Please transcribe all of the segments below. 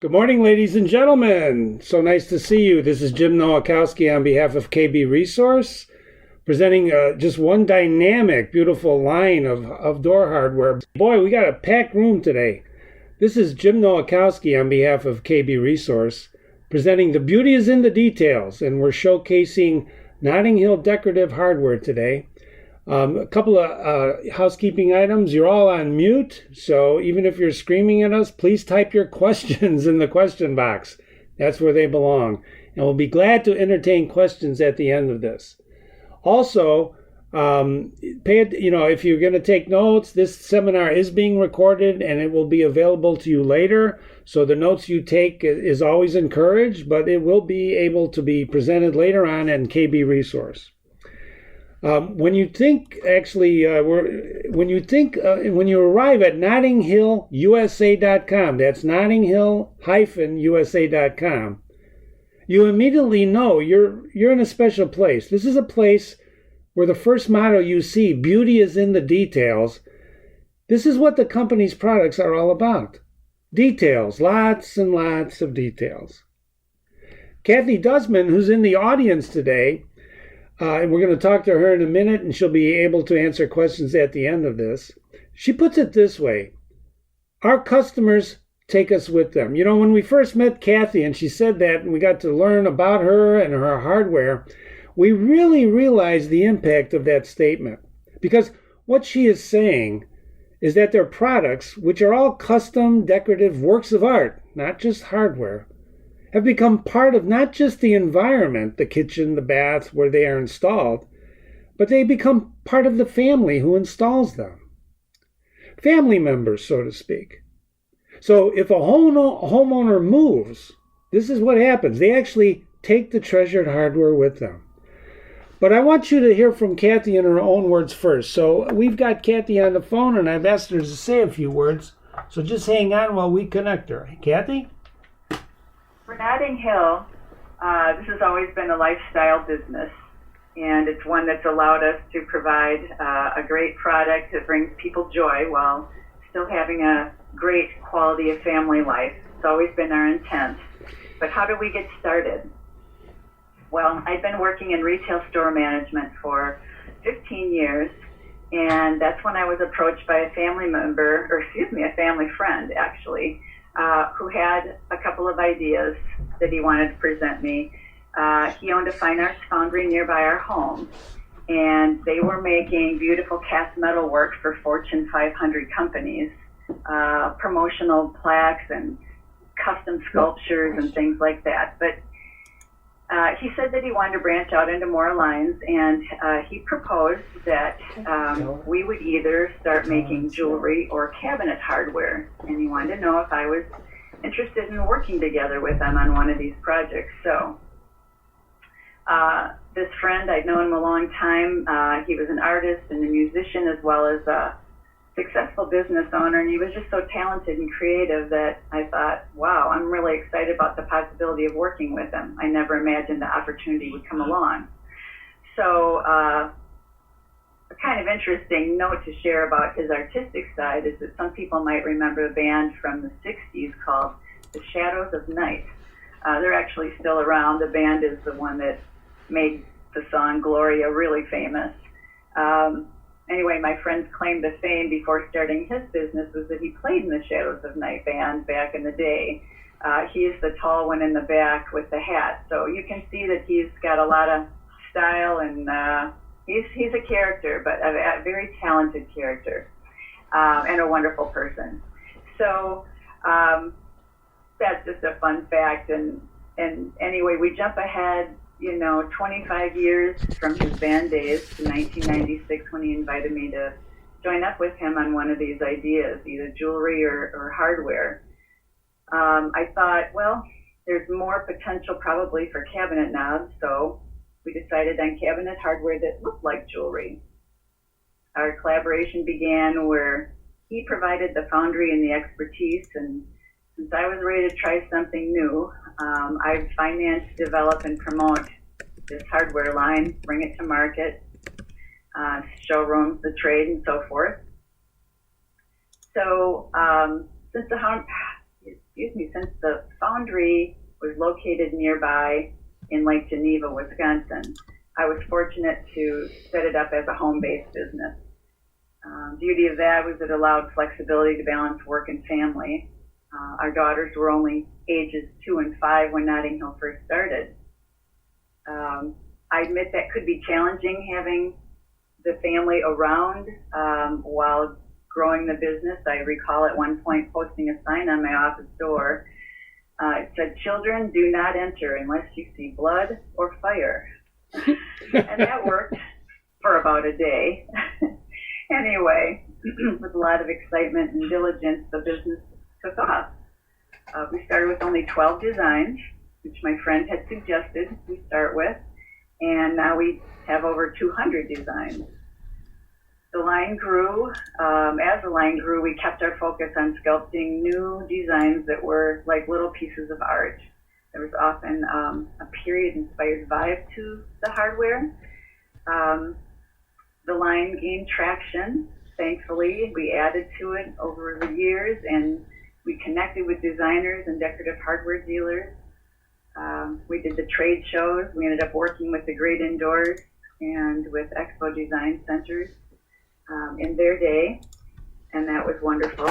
Good morning, ladies and gentlemen. So nice to see you. This is Jim Nowakowski on behalf of KB Resource, presenting just one dynamic, beautiful line of door hardware. Boy, we got a packed room today. This is Jim Nowakowski on behalf of KB Resource, presenting The Beauty is in the Details, and we're showcasing Notting Hill Decorative Hardware today. A couple of housekeeping items. You're all on mute, so even if you're screaming at us, please type your questions in the question box. That's where they belong. And we'll be glad to entertain questions at the end of this. Also, if you're going to take notes, this seminar is being recorded and it will be available to you later. So the notes you take is always encouraged, but it will be able to be presented later on in KB Resource. When you arrive at nottinghillusa.com, that's nottinghill-usa.com, you immediately know you're in a special place. This is a place where the first motto you see, beauty is in the details. This is what the company's products are all about. Details, lots and lots of details. Kathy Dustman, who's in the audience today, and we're going to talk to her in a minute, and she'll be able to answer questions at the end of this. She puts it this way: our customers take us with them. You know, when we first met Kathy and she said that, and we got to learn about her and her hardware, we really realized the impact of that statement. Because what she is saying is that their products, which are all custom decorative works of art, not just hardware, have become part of not just the environment, the kitchen, the bath, where they are installed, but they become part of the family who installs them. Family members, so to speak. So if a homeowner moves, this is what happens. They actually take the treasured hardware with them. But I want you to hear from Kathy in her own words first. So we've got Kathy on the phone, and I've asked her to say a few words. So just hang on while we connect her. Kathy? For Notting Hill, this has always been a lifestyle business, and it's one that's allowed us to provide a great product that brings people joy while still having a great quality of family life. It's always been our intent. But how do we get started? Well, I've been working in retail store management for 15 years, and that's when I was approached by a family friend, actually, who had a couple of ideas that he wanted to present me. He owned a fine arts foundry nearby our home, and they were making beautiful cast metal work for Fortune 500 companies, promotional plaques and custom sculptures and things like that. But he said that he wanted to branch out into more lines, and he proposed that we would either start making jewelry or cabinet hardware, and he wanted to know if I was interested in working together with him on one of these projects. So this friend, I'd known him a long time. He was an artist and a musician as well as a successful business owner, and he was just so talented and creative that I thought, wow, I'm really excited about the possibility of working with him. I never imagined the opportunity would come along. So a kind of interesting note to share about his artistic side is that some people might remember a band from the 60s called The Shadows of Night. They're actually still around. The band is the one that made the song Gloria really famous. Anyway, my friend's claim to fame before starting his business was that he played in the Shadows of Night band back in the day. He is the tall one in the back with the hat. So you can see that he's got a lot of style, and he's a character, but a very talented character, and a wonderful person. So that's just a fun fact. And anyway, we jump ahead 25 years from his band days to 1996 when he invited me to join up with him on one of these ideas, either jewelry or hardware. I thought, well, there's more potential probably for cabinet knobs, so we decided on cabinet hardware that looked like jewelry. Our collaboration began where he provided the foundry and the expertise, and since I was ready to try something new, I've financed, develop, and promote this hardware line, bring it to market, showrooms, the trade, and so forth. So since the since the foundry was located nearby in Lake Geneva, Wisconsin, I was fortunate to set it up as a home-based business. Beauty of that was it allowed flexibility to balance work and family. Our daughters were only ages 2 and 5 when Notting Hill first started. I admit that could be challenging having the family around while growing the business. I recall at one point posting a sign on my office door. It said, "Children do not enter unless you see blood or fire." And that worked for about a day. Anyway, with a lot of excitement and diligence, the business took off. We started with only 12 designs, which my friend had suggested we start with, and now we have over 200 designs. The line grew. As the line grew, we kept our focus on sculpting new designs that were like little pieces of art. There was often a period-inspired vibe to the hardware. The line gained traction, thankfully. We added to it over the years, and we connected with designers and decorative hardware dealers. We did the trade shows. We ended up working with the Great Indoors and with Expo Design Centers in their day, and that was wonderful.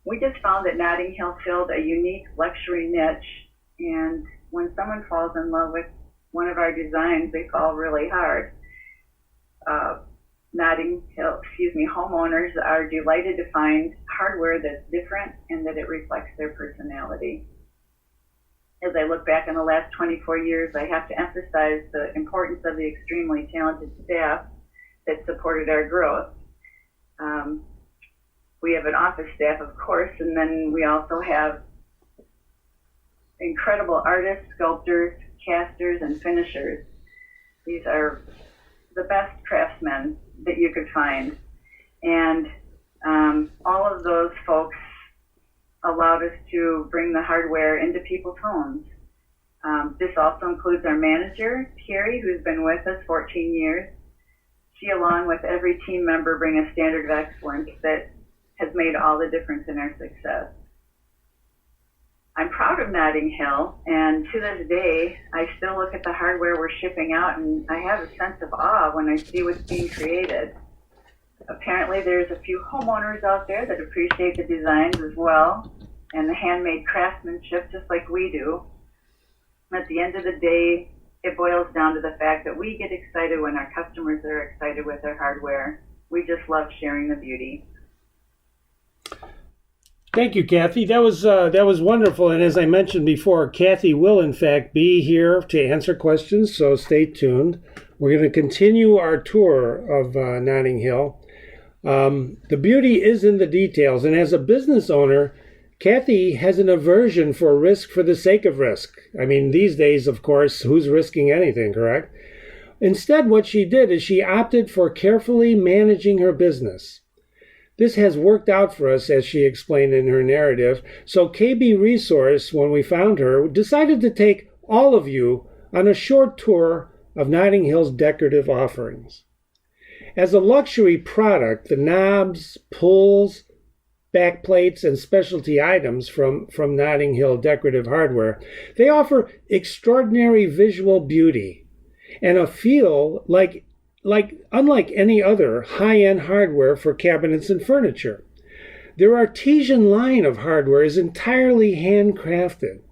We just found that Notting Hill filled a unique luxury niche, and when someone falls in love with one of our designs, they fall really hard. Homeowners are delighted to find hardware that's different and that it reflects their personality. As I look back on the last 24 years, I have to emphasize the importance of the extremely talented staff that supported our growth. We have an office staff, of course, and then we also have incredible artists, sculptors, casters, and finishers. These are the best craftsmen that you could find. And all of those folks allowed us to bring the hardware into people's homes. This also includes our manager, Carrie, who's been with us 14 years. She, along with every team member, bring a standard of excellence that has made all the difference in our success. I'm proud of Notting Hill, and to this day, I still look at the hardware we're shipping out, and I have a sense of awe when I see what's being created. Apparently, there's a few homeowners out there that appreciate the designs as well, and the handmade craftsmanship just like we do. At the end of the day, it boils down to the fact that we get excited when our customers are excited with their hardware. We just love sharing the beauty. Thank you, Kathy. That was wonderful. And as I mentioned before, Kathy will in fact be here to answer questions, so stay tuned. We're going to continue our tour of Notting Hill. The beauty is in the details, and as a business owner, Kathy has an aversion for risk for the sake of risk. I mean, these days, of course, who's risking anything, correct? Instead, what she did is she opted for carefully managing her business. This has worked out for us, as she explained in her narrative. So KB Resource, when we found her, decided to take all of you on a short tour of Notting Hill's decorative offerings. As a luxury product, the knobs, pulls, backplates, and specialty items from Notting Hill Decorative Hardware, they offer extraordinary visual beauty and a feel unlike any other high-end hardware for cabinets and furniture. Their artesian line of hardware is entirely handcrafted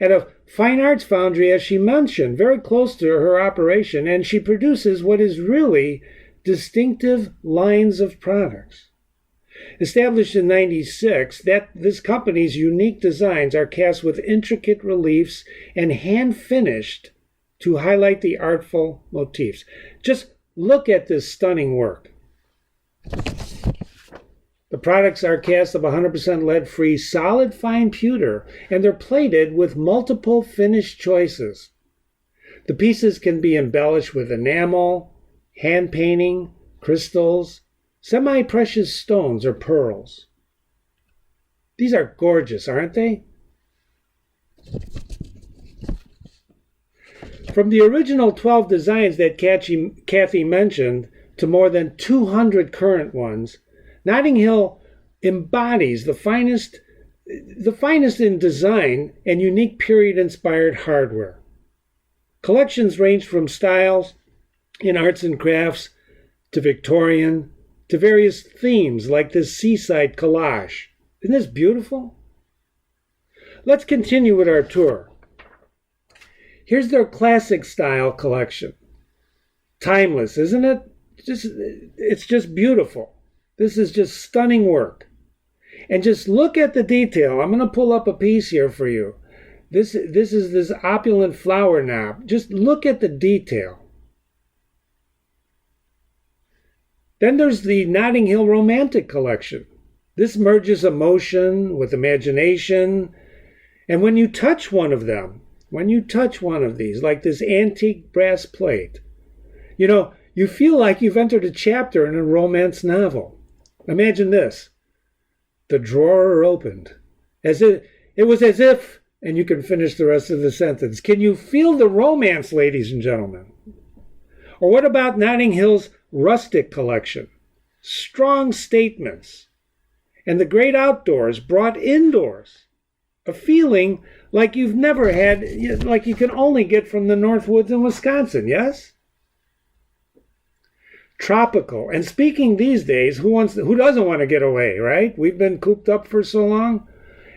at a fine arts foundry, as she mentioned, very close to her operation, and she produces what is really distinctive lines of products. Established in '96, this company's unique designs are cast with intricate reliefs and hand-finished to highlight the artful motifs. Just look at this stunning work. The products are cast of 100% lead-free solid fine pewter, and they're plated with multiple finish choices. The pieces can be embellished with enamel, hand painting, crystals, semi-precious stones, or pearls. These are gorgeous, aren't they? From the original 12 designs that Kathy mentioned to more than 200 current ones, Notting Hill embodies the finest the finest in design and unique period-inspired hardware. Collections range from styles in arts and crafts to Victorian to various themes like this seaside collage. Isn't this beautiful? Let's continue with our tour. Here's their classic style collection. Timeless, isn't it? It's just beautiful. This is just stunning work. And just look at the detail. I'm going to pull up a piece here for you. This is this opulent flower knob. Just look at the detail. Then there's the Notting Hill Romantic Collection. This merges emotion with imagination. And when you touch one of them, when you touch one of these, like this antique brass plate, you feel like you've entered a chapter in a romance novel. Imagine this. The drawer opened. It was as if, and you can finish the rest of the sentence. Can you feel the romance, ladies and gentlemen? Or what about Notting Hill's Rustic Collection? Strong statements. And the great outdoors brought indoors. A feeling like you've never had, like you can only get from the North Woods in Wisconsin, yes? Tropical. And speaking these days, who doesn't want to get away, right? We've been cooped up for so long.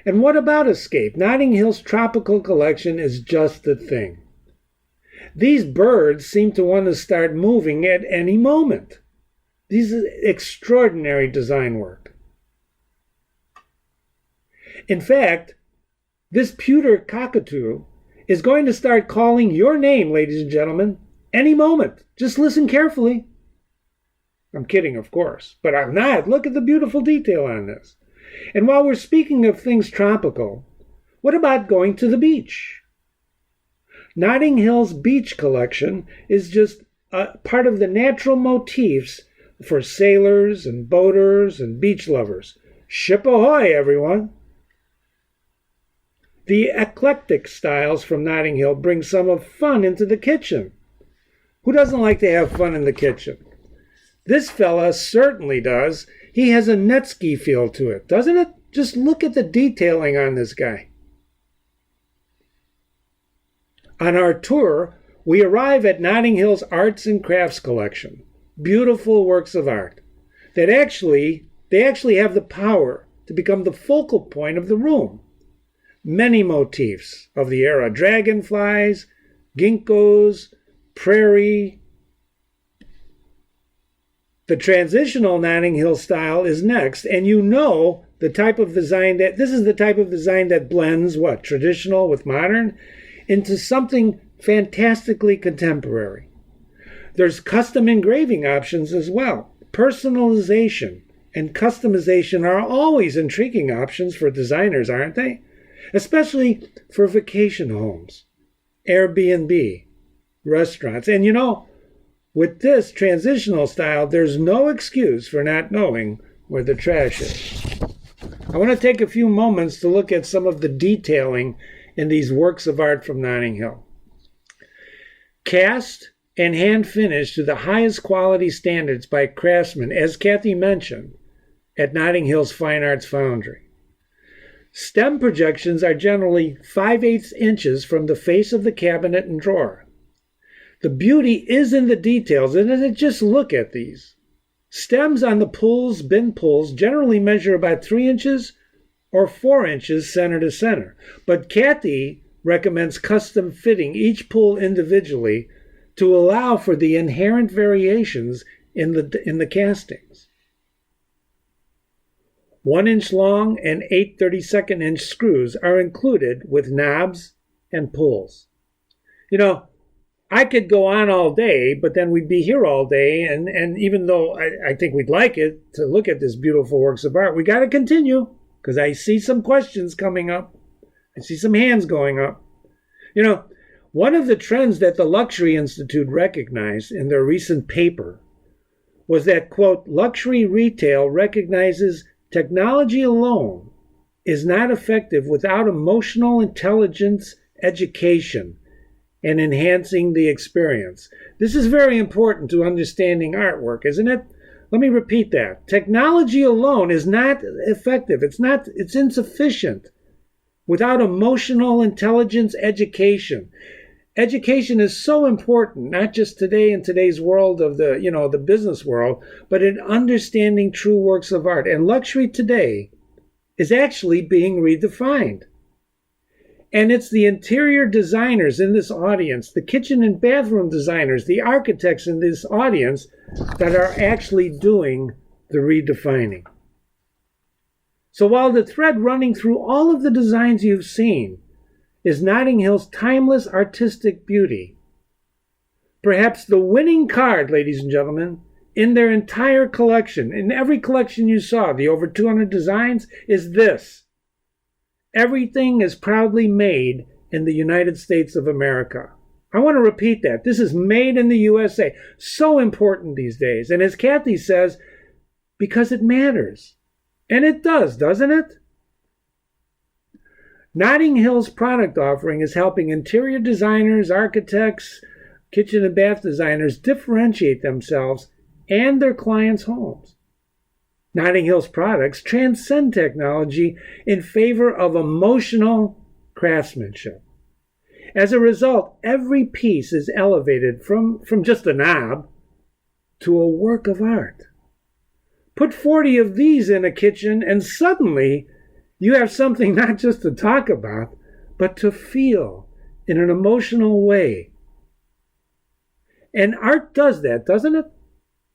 And what about escape? Notting Hill's tropical collection is just the thing. These birds seem to want to start moving at any moment. These are extraordinary design work. In fact, this pewter cockatoo is going to start calling your name, ladies and gentlemen, any moment. Just listen carefully. I'm kidding, of course, but I'm not. Look at the beautiful detail on this. And while we're speaking of things tropical, what about going to the beach? Notting Hill's beach collection is just a part of the natural motifs for sailors and boaters and beach lovers. Ship ahoy, everyone! The eclectic styles from Notting Hill bring some of fun into the kitchen. Who doesn't like to have fun in the kitchen? This fella certainly does. He has a Netsky feel to it, doesn't it? Just look at the detailing on this guy. On our tour, we arrive at Notting Hill's Arts and Crafts Collection. Beautiful works of art that they actually have the power to become the focal point of the room. Many motifs of the era: dragonflies, ginkgos, prairie. The transitional Notting Hill style is next, and the type of design this is the type of design that blends traditional with modern into something fantastically contemporary. There's custom engraving options as well. Personalization and customization are always intriguing options for designers, aren't they? Especially for vacation homes, Airbnb, restaurants. And with this transitional style, there's no excuse for not knowing where the trash is. I want to take a few moments to look at some of the detailing in these works of art from Notting Hill. Cast and hand finished to the highest quality standards by craftsmen, as Kathy mentioned, at Notting Hill's Fine Arts Foundry. Stem projections are generally 5/8 inches from the face of the cabinet and drawer. The beauty is in the details, and just look at these. Stems on the bin pulls generally measure about 3 inches or 4 inches center to center. But Kathy recommends custom fitting each pull individually to allow for the inherent variations in the castings. 1 inch long and 8 32nd-inch screws are included with knobs and pulls. I could go on all day, but then we'd be here all day, and even though I think we'd like it to look at this beautiful works of art, we got to continue, because I see some questions coming up. I see some hands going up. One of the trends that the Luxury Institute recognized in their recent paper was that, quote, luxury retail recognizes technology alone is not effective without emotional intelligence education and enhancing the experience. This is very important to understanding artwork, isn't it? Let me repeat that. Technology alone is not effective. It's insufficient without emotional intelligence education. Education is so important, not just today in today's world of the business world, but in understanding true works of art. And luxury today is actually being redefined. And it's the interior designers in this audience, the kitchen and bathroom designers, the architects in this audience that are actually doing the redefining. So while the thread running through all of the designs you've seen is Notting Hill's timeless artistic beauty, perhaps the winning card, ladies and gentlemen, in their entire collection, in every collection you saw, the over 200 designs, is this. Everything is proudly made in the United States of America. I want to repeat that. This is made in the USA. So important these days. And as Kathy says, because it matters. And it does, doesn't it? Notting Hill's product offering is helping interior designers, architects, kitchen and bath designers differentiate themselves and their clients' homes. Notting Hill's products transcend technology in favor of emotional craftsmanship. As a result, every piece is elevated from just a knob to a work of art. Put 40 of these in a kitchen and suddenly you have something not just to talk about, but to feel in an emotional way. And art does that, doesn't it?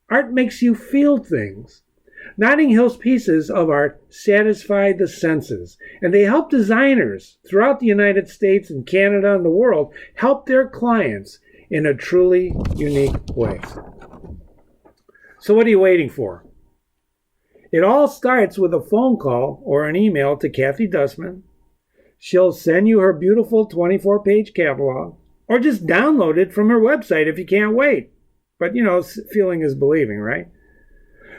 Art makes you feel things. Notting Hill's pieces of art satisfy the senses, and they help designers throughout the United States and Canada and the world help their clients in a truly unique way. So what are you waiting for? It all starts with a phone call or an email to Kathy Dustman. She'll send you her beautiful 24-page catalog, or just download it from her website if you can't wait. But, feeling is believing, right?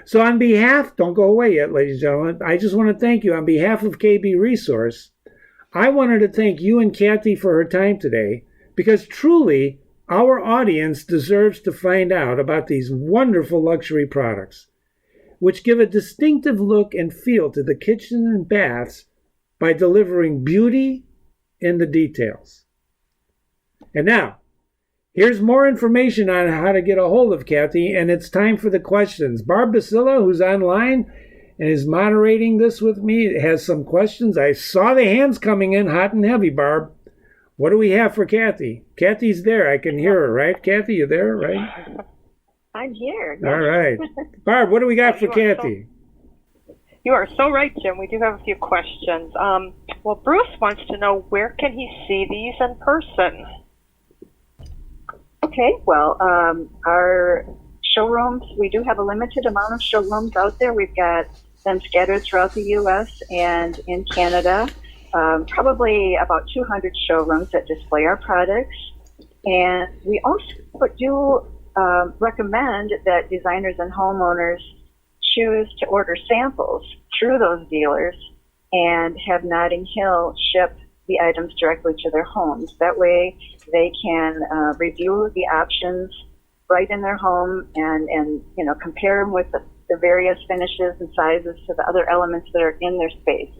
So on behalf, don't go away yet, ladies and gentlemen, I just want to thank you on behalf of KB Resource. I wanted to thank you and Kathy for her time today, because truly, our audience deserves to find out about these wonderful luxury products, which give a distinctive look and feel to the kitchen and baths by delivering beauty in the details. And now, here's more information on how to get a hold of Kathy, and it's time for the questions. Barb Basilla, who's online and is moderating this with me, has some questions. I saw the hands coming in hot and heavy, Barb. What do we have for Kathy? Kathy's there. I can hear her, right? Kathy, you there, right? I'm here. All right. Barb, what do we got for Kathy? You are so right, Jim. We do have a few questions. Well, Bruce wants to know, where can he see these in person? Okay, well, our showrooms, we do have a limited amount of showrooms out there. We've got them scattered throughout the U.S. and in Canada. Probably about 200 showrooms that display our products. And we also do recommend that designers and homeowners choose to order samples through those dealers and have Notting Hill ship the items directly to their homes. That way they can review the options right in their home and compare them with the various finishes and sizes to the other elements that are in their space.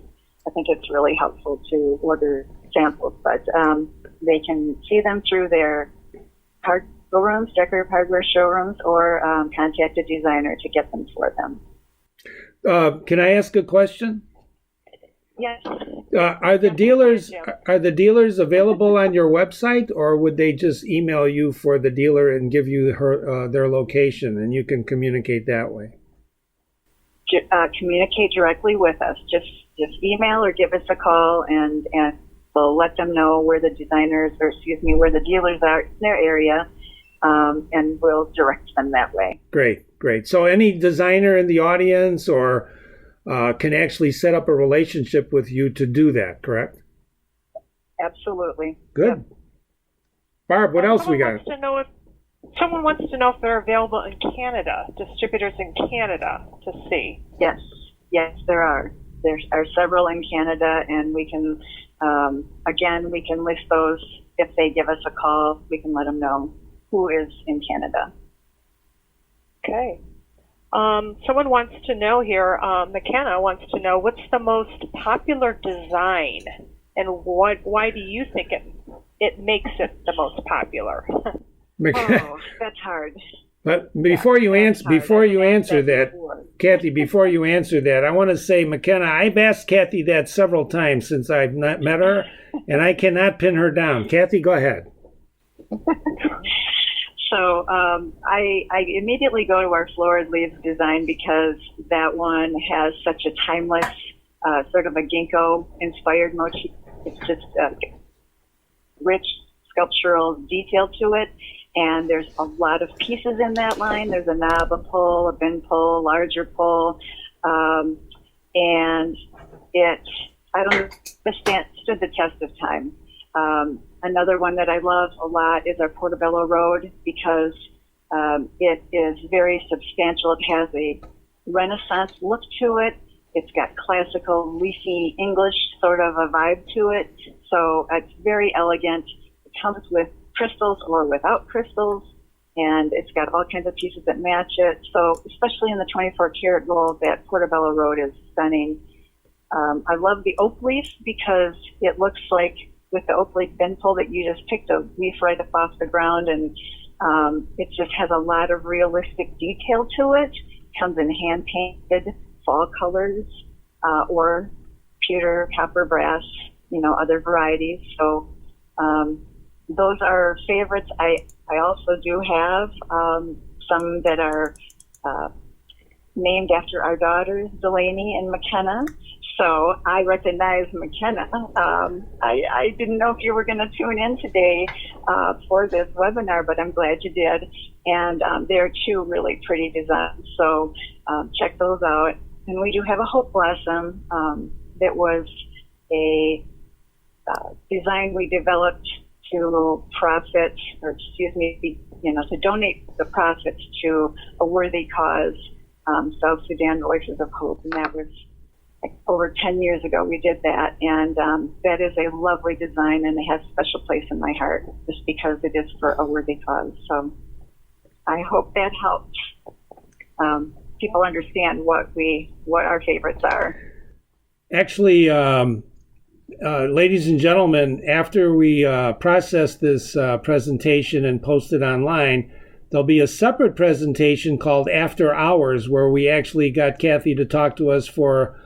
I think it's really helpful to order samples, but they can see them through their showrooms, decorative hardware showrooms, or contact a designer to get them for them. Can I ask a question? Yes. Are the dealers available on your website, or would they just email you for the dealer and give you their location, and you can communicate that way? Communicate directly with us. Just email or give us a call, and we'll let them know where the where the dealers are in their area, and we'll direct them that way. Great. So any designer in the audience or can actually set up a relationship with you to do that, correct? Absolutely. Good. Yep. Barb, what else we got? Someone wants to know if they're available in Canada, distributors in Canada to see. Yes, there are. There are several in Canada, and we can, we can list those. If they give us a call, we can let them know who is in Canada. Okay. Someone wants to know here, McKenna wants to know, what's the most popular design, and why do you think it makes it the most popular? Oh, that's hard. But before you answer that, Kathy, before you answer that, I want to say, McKenna, I've asked Kathy that several times since I've not met her, and I cannot pin her down. Kathy, go ahead. So I immediately go to our florid leaves design because that one has such a timeless, sort of a ginkgo-inspired motif. It's just rich sculptural detail to it, and there's a lot of pieces in that line. There's a knob, a pull, a bin pull, larger pull, and I don't know, stood the test of time. Another one that I love a lot is our Portobello Road because it is very substantial. It has a Renaissance look to it. It's got classical, leafy English sort of a vibe to it. So it's very elegant. It comes with crystals or without crystals, and it's got all kinds of pieces that match it. So especially in the 24 karat gold, that Portobello Road is stunning. I love the oak leaf because it looks like with the oak leaf bin pull that you just picked a leaf right up off the ground, and it just has a lot of realistic detail to it. Comes in hand painted fall colors or pewter, copper, brass, other varieties. So those are favorites. I also do have some that are named after our daughters, Delaney and McKenna. So I recognize McKenna. I didn't know if you were going to tune in today for this webinar, but I'm glad you did. And they're two really pretty designs. So check those out. And we do have a Hope Blossom that was a design we developed to to donate the profits to a worthy cause, South Sudan Voices of Hope. And that was over 10 years ago we did that, and that is a lovely design, and it has a special place in my heart just because it is for a worthy cause. So I hope that helps people understand what our favorites are. Actually, ladies and gentlemen, after we process this presentation and post it online, there'll be a separate presentation called After Hours, where we actually got Kathy to talk to us for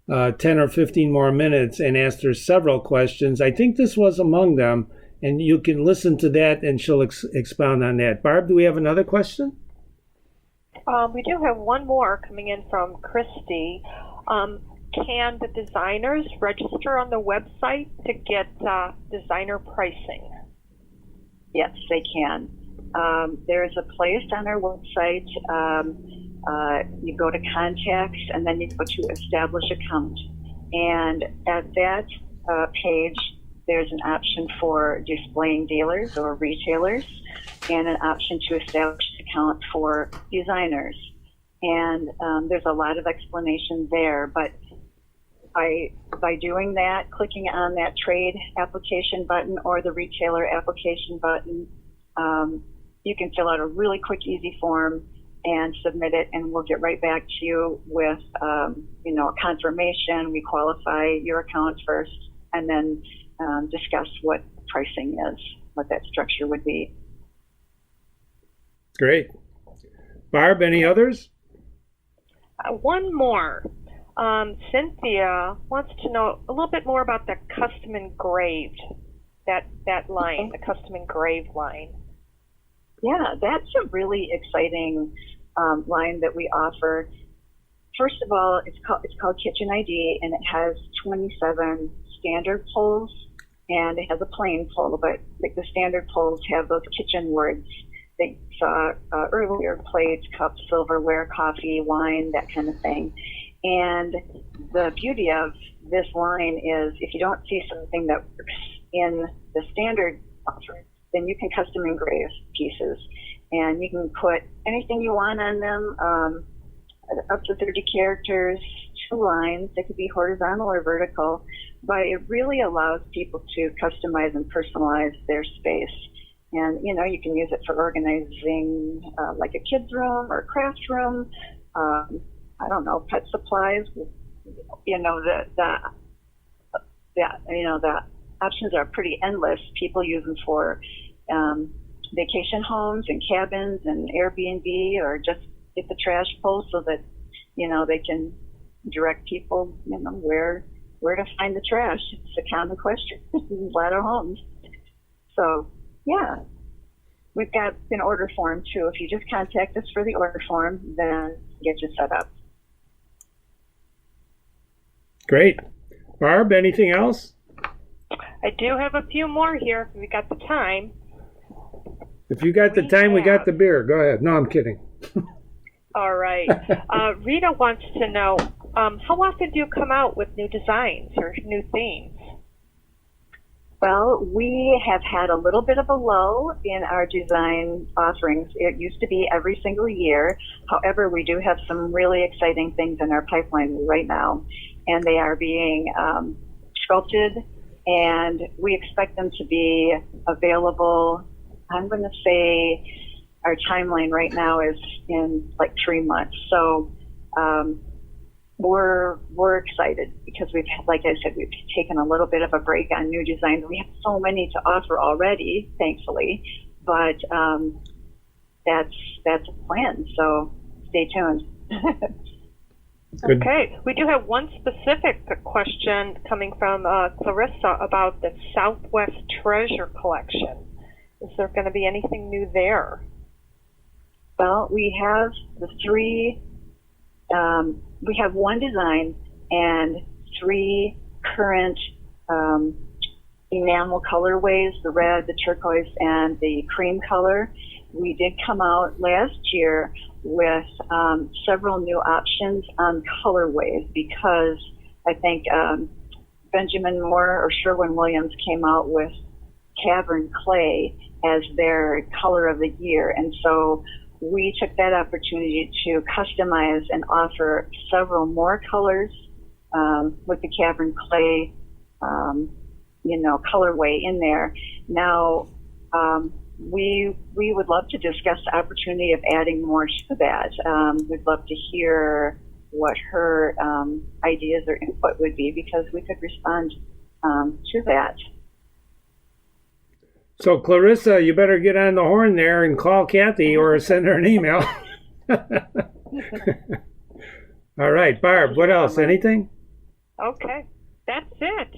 10 or 15 more minutes and asked her several questions. I think this was among them, and you can listen to that and she'll expound on that. Barb, do we have another question? We do have one more coming in from Christy. Can the designers register on the website to get designer pricing? Yes, they can. There's a place on our website. You go to contacts, and then you go to establish account. And at that page, there's an option for displaying dealers or retailers, and an option to establish an account for designers. And there's a lot of explanation there, but by doing that, clicking on that trade application button or the retailer application button, you can fill out a really quick, easy form and submit it, and we'll get right back to you with, a confirmation. We qualify your account first, and then discuss what pricing is, what that structure would be. Great. Barb, any others? One more. Cynthia wants to know a little bit more about the custom engraved, that line, the custom engraved line. Yeah, that's a really exciting line that we offer. First of all, it's called Kitchen ID, and it has 27 standard pulls, and it has a plain pull, but the standard pulls have those kitchen words that you saw earlier: plates, cups, silverware, coffee, wine, that kind of thing. And the beauty of this line is if you don't see something that works in the standard offering, then you can custom engrave pieces, and you can put anything you want on them, up to 30 characters, 2 lines. They could be horizontal or vertical, but it really allows people to customize and personalize their space. And, you can use it for organizing like a kid's room or craft room. I don't know, pet supplies. You know, the options are pretty endless. People use them for vacation homes and cabins and Airbnb, or just get the trash pulled so that, you know, they can direct people, you know, where to find the trash. It's a common question in a lot of homes. So, yeah, we've got an order form too. If you just contact us for the order form, then get you set up. Great. Barb, anything else? I do have a few more here if we got the time. If you got the time, we got the beer. Go ahead. No, I'm kidding. All right. Rita wants to know, how often do you come out with new designs or new themes? Well, we have had a little bit of a lull in our design offerings. It used to be every single year. However, we do have some really exciting things in our pipeline right now, and they are being sculpted, and we expect them to be available. I'm going to say our timeline right now is in like 3 months. So we're excited because we've, like I said, we've taken a little bit of a break on new designs. We have so many to offer already, thankfully, but that's a plan. So stay tuned. Good. Okay, we do have one specific question coming from Clarissa about the Southwest Treasure Collection. Is there going to be anything new there? Well, we have the three. We have one design and 3 current enamel colorways: the red, the turquoise, and the cream color. We did come out last year with several new options on colorways because I think Benjamin Moore or Sherwin-Williams came out with Cavern Clay as their color of the year. And so we took that opportunity to customize and offer several more colors with the Cavern Clay, colorway in there. Now, we would love to discuss the opportunity of adding more to that. We'd love to hear what her ideas or input would be, because we could respond to that. So, Clarissa, you better get on the horn there and call Kathy or send her an email. All right, Barb, what else? Anything? Okay, that's it.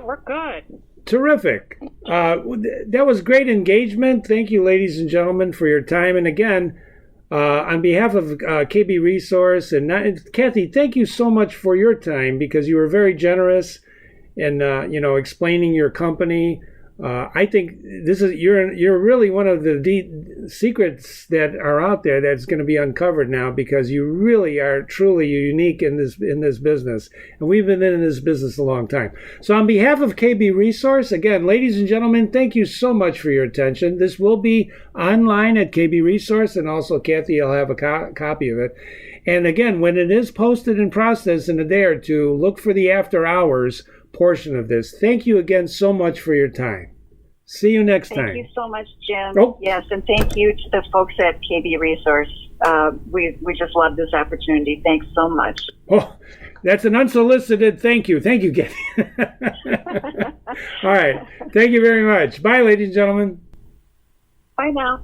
We're good. Terrific. That was great engagement. Thank you, ladies and gentlemen, for your time. And again, on behalf of KB Resource and Kathy, thank you so much for your time, because you were very generous in explaining your company. I think this is you're really one of the secrets that are out there that's going to be uncovered now, because you really are truly unique in this business, and we've been in this business a long time. So on behalf of KB Resource, again, ladies and gentlemen, thank you so much for your attention. This will be online at KB Resource, and also Kathy will have a copy of it. And again, when it is posted and processed in a day or two, look for the after hours portion of this. Thank you again so much for your time. See you next time. Thank you so much, Jim. Oh. Yes, and thank you to the folks at KB Resource. We just love this opportunity. Thanks so much. Oh, that's an unsolicited thank you. Thank you, Kathy. All right. Thank you very much. Bye, ladies and gentlemen. Bye now.